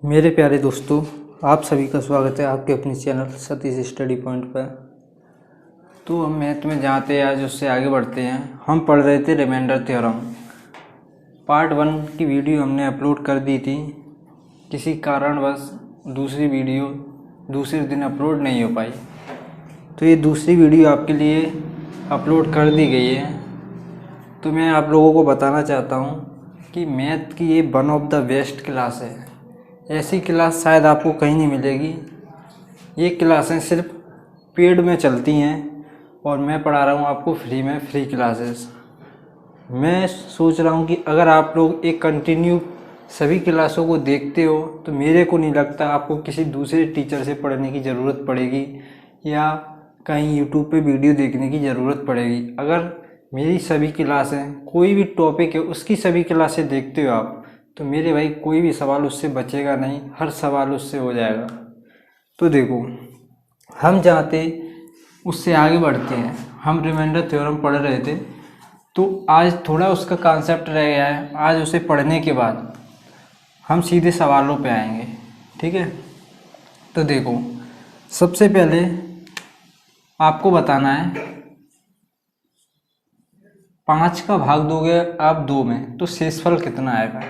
मेरे प्यारे दोस्तों, आप सभी का स्वागत है आपके अपने चैनल सतीश स्टडी पॉइंट पर। तो हम मैथ में जाते हैं आज, उससे आगे बढ़ते हैं। हम पढ़ रहे थे रिमाइंडर थ्योरम। पार्ट 1 की वीडियो हमने अपलोड कर दी थी, किसी कारणवश दूसरी वीडियो दूसरे दिन अपलोड नहीं हो पाई, तो ये दूसरी वीडियो आपके लिए अपलोड कर दी गई है। तो मैं आप लोगों को बताना चाहता हूँ कि मैथ की ये one of the best class है। ऐसी क्लास शायद आपको कहीं नहीं मिलेगी। ये क्लासें सिर्फ पेड में चलती हैं और मैं पढ़ा रहा हूँ आपको फ्री में, फ्री क्लासेस। मैं सोच रहा हूँ कि अगर आप लोग एक कंटिन्यू सभी क्लासों को देखते हो तो मेरे को नहीं लगता आपको किसी दूसरे टीचर से पढ़ने की ज़रूरत पड़ेगी या कहीं यूट्यूब पे वीडियो देखने की ज़रूरत पड़ेगी। अगर मेरी सभी क्लासें, कोई भी टॉपिक है उसकी सभी क्लासें देखते हो आप, तो मेरे भाई कोई भी सवाल उससे बचेगा नहीं, हर सवाल उससे हो जाएगा। तो देखो, हम चाहते उससे आगे बढ़ते हैं। हम रिमाइंडर थ्योरम पढ़ रहे थे, तो आज थोड़ा उसका कॉन्सेप्ट रह गया है। आज उसे पढ़ने के बाद हम सीधे सवालों पे आएंगे, ठीक है। तो देखो, सबसे पहले आपको बताना है 5 का भाग दोगे आप 2 में तो शेषफल कितना आएगा।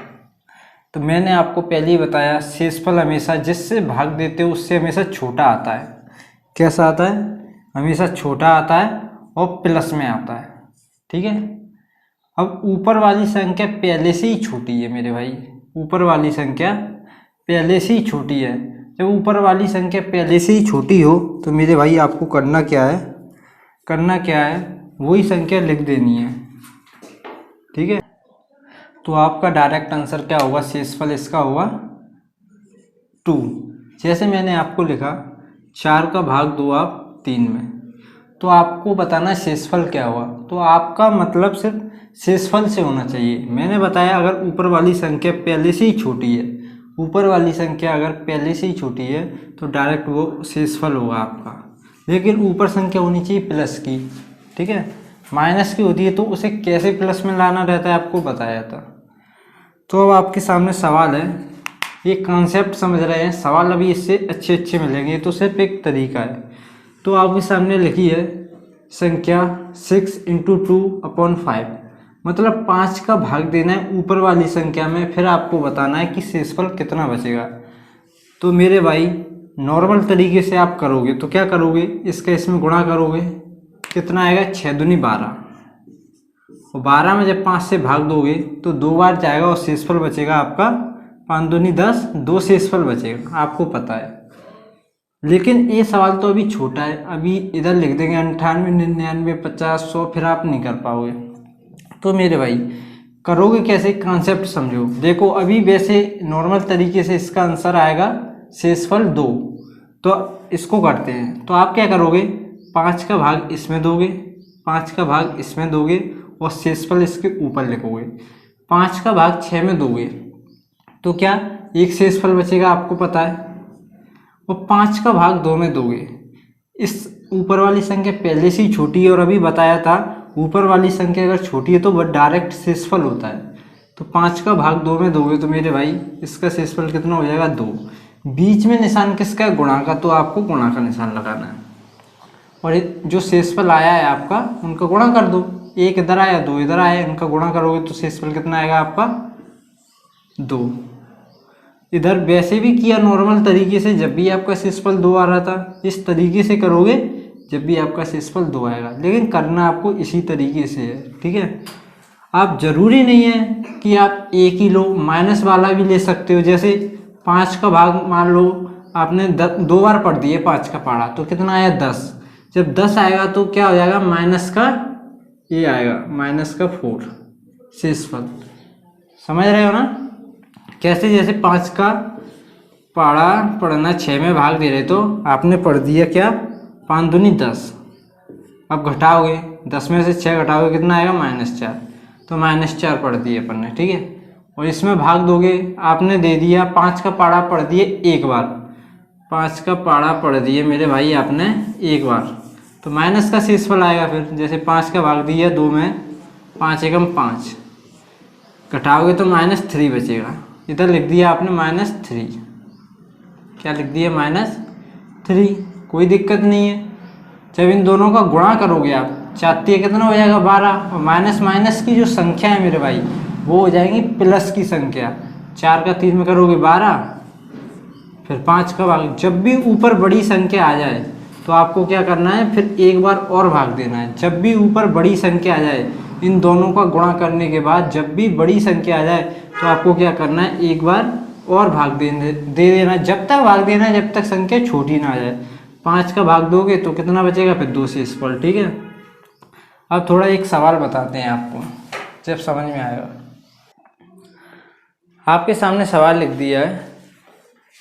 तो मैंने आपको पहले ही बताया, शेषफल हमेशा जिससे भाग देते हो उससे हमेशा छोटा आता है। कैसा आता है? हमेशा छोटा आता है और प्लस में आता है, ठीक है। अब ऊपर वाली संख्या पहले से ही छोटी है मेरे भाई, ऊपर वाली संख्या पहले से ही छोटी है। जब ऊपर वाली संख्या पहले से ही छोटी हो तो मेरे भाई आपको करना क्या है, वही संख्या लिख देनी है, ठीक है। तो आपका डायरेक्ट आंसर क्या होगा? शेषफल इसका होगा 2। जैसे मैंने आपको लिखा 4 का भाग दो आप 3 में, तो आपको बताना शेषफल क्या हुआ। तो आपका मतलब सिर्फ शेषफल से होना चाहिए। मैंने बताया अगर ऊपर वाली संख्या पहले से ही छोटी है, ऊपर वाली संख्या अगर पहले से ही छोटी है तो डायरेक्ट वो शेषफल होगा आपका। लेकिन ऊपर संख्या होनी चाहिए प्लस की, ठीक है। माइनस की होती है तो उसे कैसे प्लस में लाना रहता है आपको बताया था। तो अब आपके सामने सवाल है, ये कॉन्सेप्ट समझ रहे हैं, सवाल अभी इससे अच्छे अच्छे मिलेंगे, तो सिर्फ एक तरीका है। तो आपके सामने लिखी है संख्या 6 × 2/5, मतलब 5 का भाग देना है ऊपर वाली संख्या में, फिर आपको बताना है कि शेषफल कितना बचेगा। तो मेरे भाई नॉर्मल तरीके से आप करोगे तो क्या करोगे, इसका इसमें गुणा करोगे, कितना आएगा? 6 दूनी 12, और 12 में जब 5 से भाग दोगे तो 2 बार जाएगा और शेषफल बचेगा आपका 5 दूनी 10, 2 शेषफल बचेगा, आपको पता है। लेकिन ये सवाल तो अभी छोटा है, अभी इधर लिख देंगे 98, 99, 50, 100, फिर आप नहीं कर पाओगे। तो मेरे भाई करोगे कैसे, कॉन्सेप्ट समझो। देखो अभी वैसे नॉर्मल तरीके से इसका आंसर आएगा शेषफल 2, तो इसको करते हैं। तो आप क्या करोगे, 5 का भाग इसमें दोगे, 5 का भाग इसमें दोगे और शेषफल इसके ऊपर लिखोगे। 5 का भाग 6 में दोगे तो क्या एक शेषफल बचेगा, आपको पता है। और 5 का भाग 2 में दोगे, इस ऊपर वाली संख्या पहले से ही छोटी है और अभी बताया था ऊपर वाली संख्या अगर छोटी है तो वह डायरेक्ट शेषफल होता है। तो 5 का भाग 2 में दोगे तो मेरे भाई इसका शेषफल कितना हो जाएगा? 2। बीच में निशान किसका है? गुणा का, तो आपको गुणा का निशान लगाना है। और जो शेषफल आया है आपका उनका गुणा कर दो, 1 इधर आया 2 इधर आया, इनका गुणा करोगे तो शेषफल कितना आएगा आपका? 2। इधर वैसे भी किया नॉर्मल तरीके से, जब भी आपका शेषफल 2 आ रहा था, इस तरीके से करोगे जब भी आपका शेषफल 2 आएगा, लेकिन करना आपको इसी तरीके से है, ठीक है। आप जरूरी नहीं है कि आप एक ही लो, माइनस वाला भी ले सकते हो। जैसे 5 का भाग मान लो आपने 2 बार पढ़ दिए 5 का पढ़ा, तो कितना आया? 10। जब 10 आएगा तो क्या हो जाएगा? माइनस का ये आएगा, -4 शेषफल। समझ रहे हो ना कैसे? जैसे 5 का पढ़ना 6 में भाग दे रहे, तो आपने पढ़ दिया क्या? 5 दूनी 10। अब घटाओगे, 10 में से 6 घटाओगे कितना आएगा? -4। तो -4 पढ़ दिए अपन ने, ठीक है। और इसमें भाग दोगे, आपने दे दिया 5 का पढ़ा पढ़ दिए एक बार, 5 का पढ़ा पढ़ दिए मेरे भाई आपने एक बार, तो माइनस का शेषफल आएगा। फिर जैसे 5 का भाग दिया 2 में, 5 एकम 5, घटाओगे तो -3 बचेगा, इधर लिख दिया आपने -3। क्या लिख दिया -3, कोई दिक्कत नहीं है। जब इन दोनों का गुणा करोगे आप, 4 कितना हो जाएगा 12, और माइनस माइनस की जो संख्या है मेरे भाई वो हो जाएगी प्लस की संख्या। 4 का 3 में करोगे 12, फिर 5 का भाग। जब भी ऊपर बड़ी संख्या आ जाए तो आपको क्या करना है, फिर एक बार और भाग देना है। जब भी ऊपर बड़ी संख्या आ जाए, इन दोनों का गुणा करने के बाद जब भी बड़ी संख्या आ जाए तो आपको क्या करना है, एक बार और भाग दे देना। जब तक भाग देना है जब तक संख्या छोटी ना आ जाए। 5 का भाग दोगे तो कितना बचेगा, फिर 2 से स्पॉल। ठीक है, अब थोड़ा एक सवाल बताते हैं आपको, जब समझ में आएगा। आपके सामने सवाल लिख दिया है,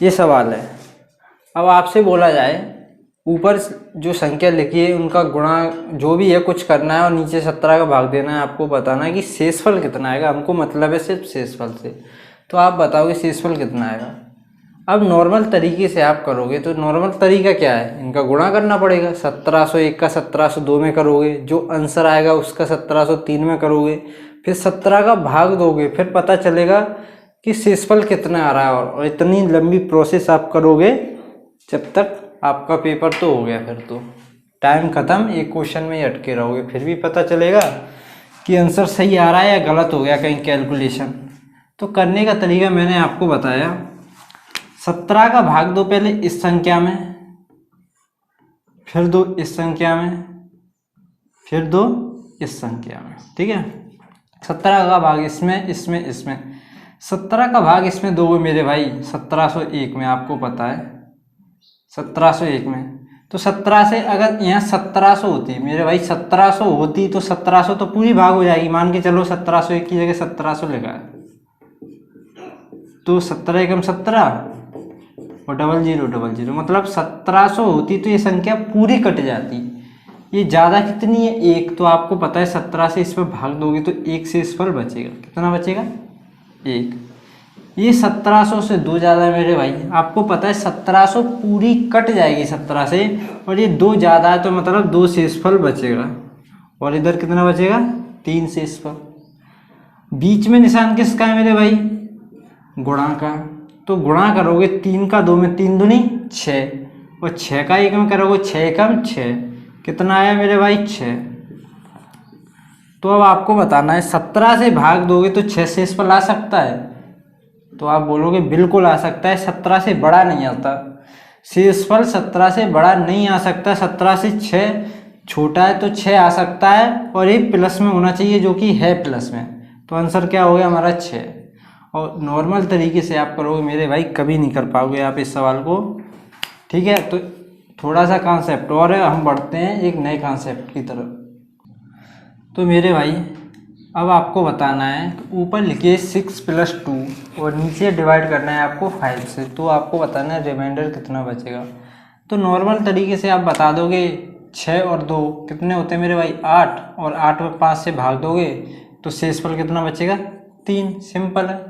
ये सवाल है। अब आपसे बोला जाए ऊपर जो संख्या लिखी है उनका गुणा जो भी है कुछ करना है और नीचे 17 का भाग देना है। आपको बताना है कि शेषफल कितना आएगा। हमको मतलब है सिर्फ शेषफल से, तो आप बताओगे शेषफल कितना आएगा। अब नॉर्मल तरीके से आप करोगे तो नॉर्मल तरीका क्या है, इनका गुणा करना पड़ेगा। 1701 का 1702 में करोगे, जो आंसर आएगा उसका 1703 में करोगे, फिर 17 का भाग दोगे, फिर पता चलेगा कि शेषफल कितना आ रहा है। और इतनी लंबी प्रोसेस आप करोगे जब तक आपका पेपर तो हो गया, फिर तो टाइम ख़त्म, एक क्वेश्चन में ही अटके रहोगे। फिर भी पता चलेगा कि आंसर सही आ रहा है या गलत हो गया कहीं कैलकुलेशन। तो करने का तरीका मैंने आपको बताया। 17 का भाग दो पहले इस संख्या में, फिर दो इस संख्या में, फिर दो इस संख्या में। ठीक है, 17 का भाग इसमें इसमें इसमें, 17 का भाग इसमें दोगे मेरे भाई 1701 में, आपको पता है 1701 में। तो 17 से अगर यहाँ 1700 होती मेरे भाई, 1700 होती तो 1700 तो पूरी भाग हो जाएगी। मान के चलो 1701 की जगह 1700 लिखा है, तो 17 एकम 17 और 0000, मतलब 1700 होती तो ये संख्या पूरी कट जाती। ये ज़्यादा कितनी है, 1। तो आपको पता है 17 से इस पर भाग दोगे तो 1 से इस पर बचेगा, कितना बचेगा 1। ये 1700 से 2 ज़्यादा है मेरे भाई, आपको पता है 1700 पूरी कट जाएगी 17 से, और ये 2 ज़्यादा है तो मतलब 2 शेषफल बचेगा। और इधर कितना बचेगा, 3 शेषफल। बीच में निशान किसका है मेरे भाई, गुणा का। तो गुणा करोगे 3 का 2 में 3 दूनी 6, और 6 का 1 में करोगे 6 एकम 6, कितना आया मेरे भाई 6। तो अब आपको बताना है 17 से भाग दोगे तो 6 शेषफल आ सकता है, तो आप बोलोगे बिल्कुल आ सकता है, 17 से बड़ा नहीं आता शेषफल, 17 से बड़ा नहीं आ सकता। 17 से 6 छोटा है तो 6 आ सकता है, और ये प्लस में होना चाहिए जो कि है प्लस में। तो आंसर क्या हो गया हमारा 6। और नॉर्मल तरीके से आप करोगे मेरे भाई कभी नहीं कर पाओगे आप इस सवाल को। ठीक है, तो थोड़ा सा कॉन्सेप्ट और है, हम बढ़ते हैं एक नए कॉन्सेप्ट की तरफ। तो मेरे भाई अब आपको बताना है, ऊपर लिखिए 6 + 2 और नीचे डिवाइड करना है आपको 5 से। तो आपको बताना है रिमाइंडर कितना बचेगा। तो नॉर्मल तरीके से आप बता दोगे 6 और 2 कितने होते हैं मेरे भाई 8, और 8 में 5 से भाग दोगे तो शेषफल कितना बचेगा 3। सिंपल है।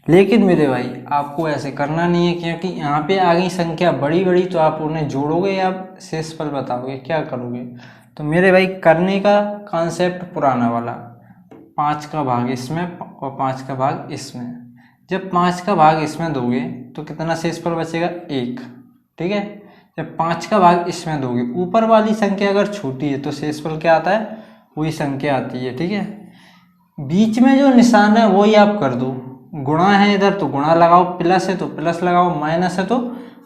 लेकिन मेरे भाई आपको ऐसे करना नहीं है, क्योंकि यहाँ पे आ गई संख्या बड़ी बड़ी, तो आप उन्हें जोड़ोगे या शेषफल बताओगे, क्या करोगे। तो मेरे भाई करने का कॉन्सेप्ट पुराना वाला, 5 का भाग इसमें और 5 का भाग इसमें। जब 5 का भाग इसमें दोगे तो कितना शेषफल बचेगा 1। ठीक है, जब 5 का भाग इसमें दोगे, ऊपर वाली संख्या अगर छोटी है तो शेषफल क्या आता है, वही संख्या आती है। ठीक है, बीच में जो निशान है वही आप कर दो। गुणा है इधर तो गुणा लगाओ, प्लस है तो प्लस लगाओ, माइनस है तो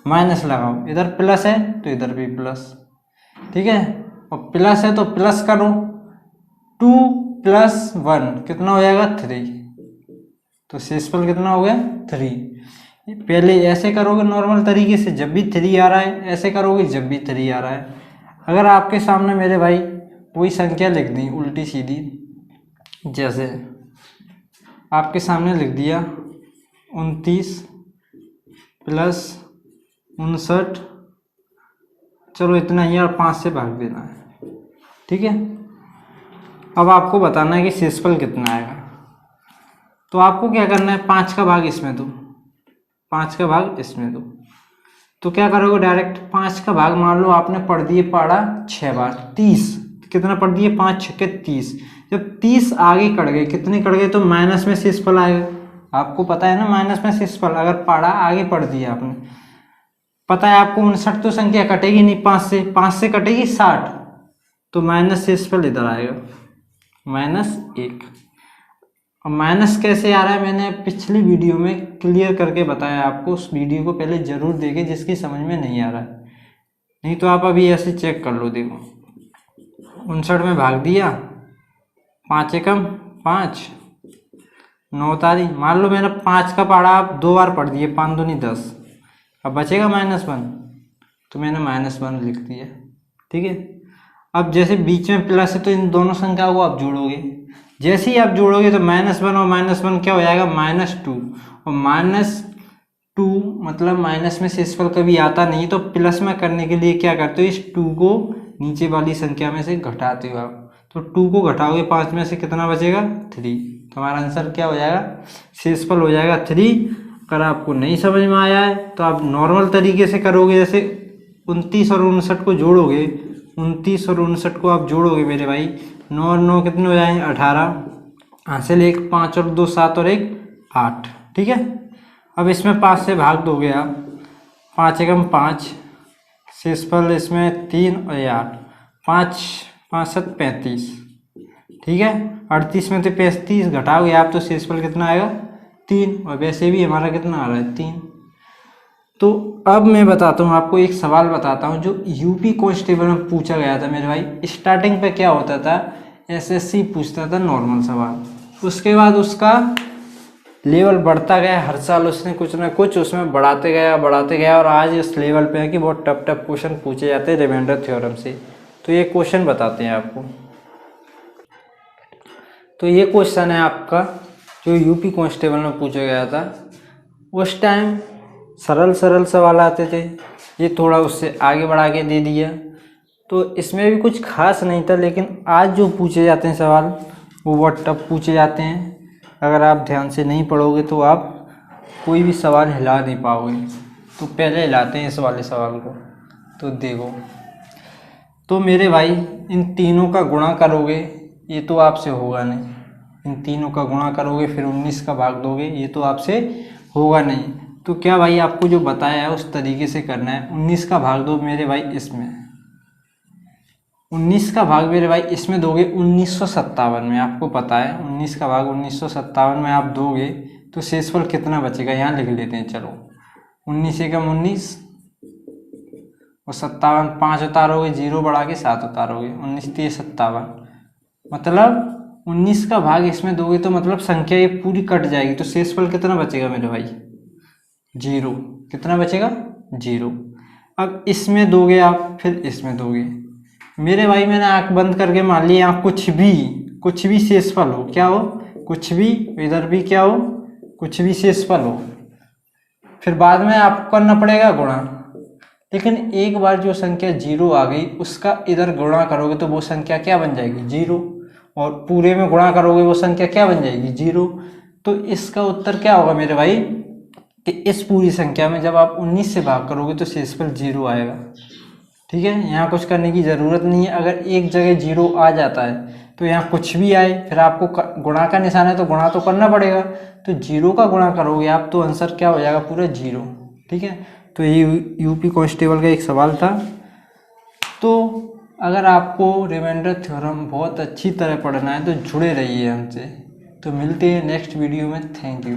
माइनस लगाओ। इधर प्लस है तो इधर भी प्लस। ठीक है, और प्लस है तो प्लस करो। 2 + 1 कितना हो जाएगा 3। तो शेषफल कितना हो गया 3। पहले ऐसे करोगे नॉर्मल तरीके से, जब भी 3 आ रहा है, ऐसे करोगे जब भी 3 आ रहा है। अगर आपके सामने मेरे भाई कोई संख्या लिख दी उल्टी सीधी, जैसे आपके सामने लिख दिया 29 + 59, चलो इतना ही, और 5 से भाग देना है। ठीक है, अब आपको बताना है कि शेषफल कितना आएगा। तो आपको क्या करना है, 5 का भाग इसमें दो, 5 का भाग इसमें दो। तो क्या करोगे डायरेक्ट 5 का भाग, मान लो आपने पढ़ दिए पढ़ा 6 बार, 30 कितना पढ़ दिए, 5 छक्के 30। जब 30 आगे कट गए, कितने कट गए, तो माइनस में शेषफल आएगा। आपको पता है ना माइनस में शेषफल, अगर पढ़ा आगे पढ़ दिया आपने। पता है आपको 59 तो संख्या कटेगी नहीं 5 से कटेगी 60, तो माइनस शेषफल इधर आएगा -1। अब माइनस कैसे आ रहा है मैंने पिछली वीडियो में क्लियर करके बताया आपको, उस वीडियो को पहले ज़रूर देखें जिसकी समझ में नहीं आ रहा है, नहीं तो आप अभी ऐसे चेक कर लो। देखो 59 में भाग दिया, 5 एकम 5, 9 तारीख, मान लो मैंने 5 का पढ़ा आप 2 बार पढ़ दिए, 5 दूनी 10, अब बचेगा -1, तो मैंने -1 लिख दिया। ठीक है, अब जैसे बीच में प्लस है तो इन दोनों संख्याओं को आप जोड़ोगे, जैसे ही आप जोड़ोगे तो -1 और -1 क्या हो जाएगा -2, और -2 मतलब माइनस में शेषफल कभी आता नहीं, तो प्लस में करने के लिए क्या करते हो, इस 2 को नीचे वाली संख्या में से घटाते हो आप, तो 2 को घटाओगे 5 में से कितना बचेगा 3, तो हमारा आंसर क्या हो जाएगा, शेषफल हो जाएगा 3। अगर आपको नहीं समझ में आया है तो आप नॉर्मल तरीके से करोगे, जैसे 29 और 59 को जोड़ोगे, 29 और 59 को आप जोड़ोगे मेरे भाई, 9 और 9 कितने हो जाएंगे 18, हासिल 1 5 और 2 7 और 1 8। ठीक है, अब इसमें 5 से भाग दोगे आप, 5 एकम 5, शेषफल इसमें 3 और 8, 5 5 7 35। ठीक है, 38 में से 35 घटाओगे आप तो शेषफल कितना आएगा 3, और वैसे भी हमारा कितना आ रहा है 3। तो अब मैं बताता हूँ आपको, एक सवाल बताता हूँ जो यूपी कांस्टेबल में पूछा गया था मेरे भाई। स्टार्टिंग पे क्या होता था, एसएससी पूछता था नॉर्मल सवाल, उसके बाद उसका लेवल बढ़ता गया, हर साल उसने कुछ ना कुछ उसमें बढ़ाते गया, और आज इस लेवल पे है कि बहुत टफ क्वेश्चन पूछे जाते हैं रिमाइंडर थ्योरम से। तो ये क्वेश्चन बताते हैं आपको। तो ये क्वेश्चन है आपका जो यूपी कांस्टेबल में पूछा गया था। उस टाइम सरल सवाल आते थे, ये थोड़ा उससे आगे बढ़ा के दे दिया, तो इसमें भी कुछ खास नहीं था, लेकिन आज जो पूछे जाते हैं सवाल वो बहुत टफ पूछे जाते हैं। अगर आप ध्यान से नहीं पढ़ोगे तो आप कोई भी सवाल हिला नहीं पाओगे। तो पहले हिलाते हैं इस वाले सवाल को, तो देखो। तो मेरे भाई इन तीनों का गुणा करोगे, ये तो आपसे होगा नहीं, इन तीनों का गुणा करोगे फिर 19 का भाग दोगे, ये तो आपसे होगा नहीं। तो क्या भाई आपको जो बताया है उस तरीके से करना है। 19 का भाग दो मेरे भाई इसमें, 19 का भाग मेरे भाई इसमें दोगे 1957 में, आपको पता है 19 का भाग 1957 में आप दोगे तो शेषफल कितना बचेगा, यहाँ लिख लेते हैं। चलो 19 एकम 19 और 57, 5 उतारोगे, 0 बढ़ा के 7 उतारोगे, 19 3 57, मतलब 19 का भाग इसमें दोगे तो मतलब संख्या ये पूरी कट जाएगी, तो शेषफल कितना बचेगा मेरे भाई 0। कितना बचेगा 0। अब इसमें दोगे आप, फिर इसमें दोगे मेरे भाई, मैंने आंख बंद करके मान लिया यहाँ कुछ भी शेषफल हो, क्या हो, कुछ भी, इधर भी क्या हो, कुछ भी शेषफल हो, फिर बाद में आपको करना पड़ेगा गुणा। लेकिन एक बार जो संख्या 0 आ गई उसका इधर गुणा करोगे तो वो संख्या क्या बन जाएगी 0, और पूरे में गुणा करोगे वो संख्या क्या बन जाएगी 0। तो इसका उत्तर क्या होगा मेरे भाई कि इस पूरी संख्या में जब आप 19 से भाग करोगे तो शेषफल 0 आएगा। ठीक है, यहाँ कुछ करने की ज़रूरत नहीं है। अगर एक जगह 0 आ जाता है तो यहाँ कुछ भी आए, फिर आपको गुणा का निशान है तो गुणा तो करना पड़ेगा, तो 0 का गुणा करोगे आप तो आंसर क्या हो जाएगा पूरा 0। ठीक है, तो ये यूपी कांस्टेबल का एक सवाल था। तो अगर आपको रिमाइंडर थ्योरम बहुत अच्छी तरह पढ़ना है तो जुड़े रहिए हमसे। तो मिलते हैं नेक्स्ट वीडियो में, थैंक यू।